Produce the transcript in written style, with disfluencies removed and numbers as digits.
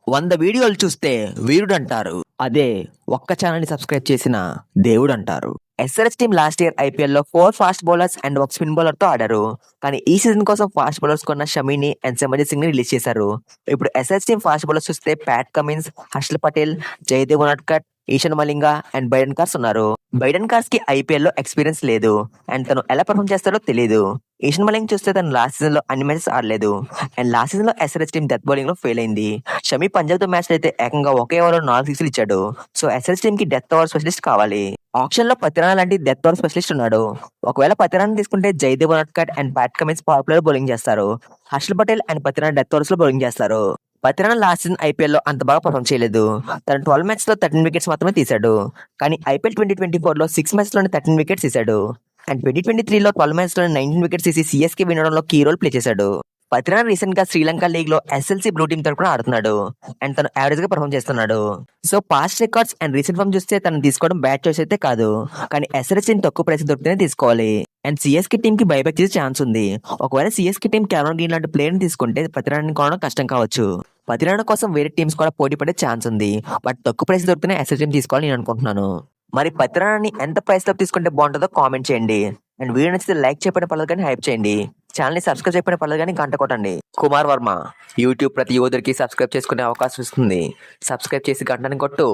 100 వీడియోలు చూస్తే వీరుడంటారు. అదే ఒక్క ఛానల్‌ని సబ్స్క్రైబ్ చేసిన దేవుడంటారు. ఎస్ఆర్‌హెచ్ టీమ్ లాస్ట్ ఇయర్ ఐపీఎల్‌లో 4 ఫాస్ట్ బౌలర్స్ అండ్ ఒక స్పిన్ బౌలర్‌తో ఆడారు. కానీ ఈ సీజన్ కోసం ఫాస్ట్ బౌలర్స్ కొన్న షమీని అండ్ సిమర్న్‌జిత్ సింగ్‌ని రిలీజ్ చేశారు. ఇప్పుడు ఎస్ఆర్‌హెచ్ టీమ్ ఫాస్ట్ బౌలర్స్ చూస్తే Pat Cummins, Harshal Patel, Jayadev Unadkat, Eshan Malinga and Brydon Carse ఉన్నారు. బైడెన్ కార్స్ కి ఐపీఎల్ లో ఎక్స్పీరియన్స్ లేదు అండ్ తను ఎలా పర్ఫామ్ చేస్తారో తెలియదు. ఈశాన్ మలింగ చూస్తే తను లాస్ట్ సీజన్ లో అన్ని మ్యాచెస్ ఆడలేదు అండ్ లాస్ట్ సీజన్ లో ఎస్ఆర్‌హెచ్ టీమ్ డెత్ బౌలింగ్ లో ఫెయిల్ అయింది. షమీ పంజాబ్ తో మ్యాచ్ అయితే ఏకంగా ఒకే ఓవర్ 4 సిక్స్లు ఇచ్చాడు. సో ఎస్ఆర్‌హెచ్ టీమ్ కి డెత్ ఓవర్ స్పెషలిస్ట్ కావాలి. ఆప్షన్ లో పతిరానా లాంటి డెత్ ఓవర్ స్పెషలిస్ట్ ఉన్నాడు. ఒకవేళ పతిరానా తీసుకుంటే Jayadev Unadkat and Pat Cummins power play లో బౌలింగ్ చేస్తారు. Harshal Patel and Pathirana death overs లో బౌలింగ్ చేస్తారు. పతిరానా లాస్ట్ సీజన్ ఐపీఎల్ లో అంత బాగా పర్ఫామ్ చేయలేదు. తను 12 మ్యాచ్ లో 13 వికెట్స్ మాత్రమే తీశాడు. కానీ ఐపీఎల్ 2024 లో 6 మ్యాచ్ లోనే 13 వికెట్స్ తీశాడు అండ్ 2023 లో 12 మ్యాచ్ లోనే 19 వికెట్స్ తీసి సిఎస్కే వినడంలో కీ రోల్ ప్లే చేశాడు. పతిరానా రీసెంట్ గా శ్రీలంక లీగ్ లో ఎస్ఎల్సీ బ్లూ టీమ్ తరపున ఆడుతున్నాడు అండ్ తను యావరేజ్ గా పర్ఫామ్ చేస్తున్నాడు. So past records and recent form చూస్తే తను తీసుకోవడం బ్యాడ్ చాయిస్ అయితే కాదు. కానీ ఎస్ఆర్‌హెచ్ టీమ్ తక్కువ ప్రైస్ దొరికితేనే తీసుకోవాలి అండ్ సిఎస్కే టీమ్ కి బైబ్యాక్ చేసే ఛాన్స్ ఉంది. ఒకవేళ సిఎస్కే టీమ్ కెమెరాన్ గ్రీన్ లాంటి ప్లేయర్ ని తీసుకుంటే పతిరానాని కొనడం కష్టం కావచ్చు. పతిరానా కోసం వేరే టీమ్స్ కూడా పోటీ పడే ఛాన్స్ ఉంది. బట్ తక్కువ ప్రైస్ దొరికితేనే ఎస్ఆర్‌హెచ్ టీమ్ తీసుకోవాలని నేను అనుకుంటున్నాను. మరి పతిరానాని ఎంత ప్రైస్ లో తీసుకుంటే బాగుంటుందో కామెంట్ చేయండి అండ్ వీడియో నచ్చితే లైక్ చేయడం పర్లేదు కానీ హైప్ చేయండి. ఛానల్ ని సబ్స్క్రైబ్ చేయడం పర్లేదు కానీ గంట కొట్టండి. కుమార్ వర్మ యూట్యూబ్ ప్రతి యూజర్ కి సబ్స్క్రైబ్ చేసుకునే అవకాశం ఇస్తుంది. సబ్స్క్రైబ్ చేసి గంటని కొట్టు.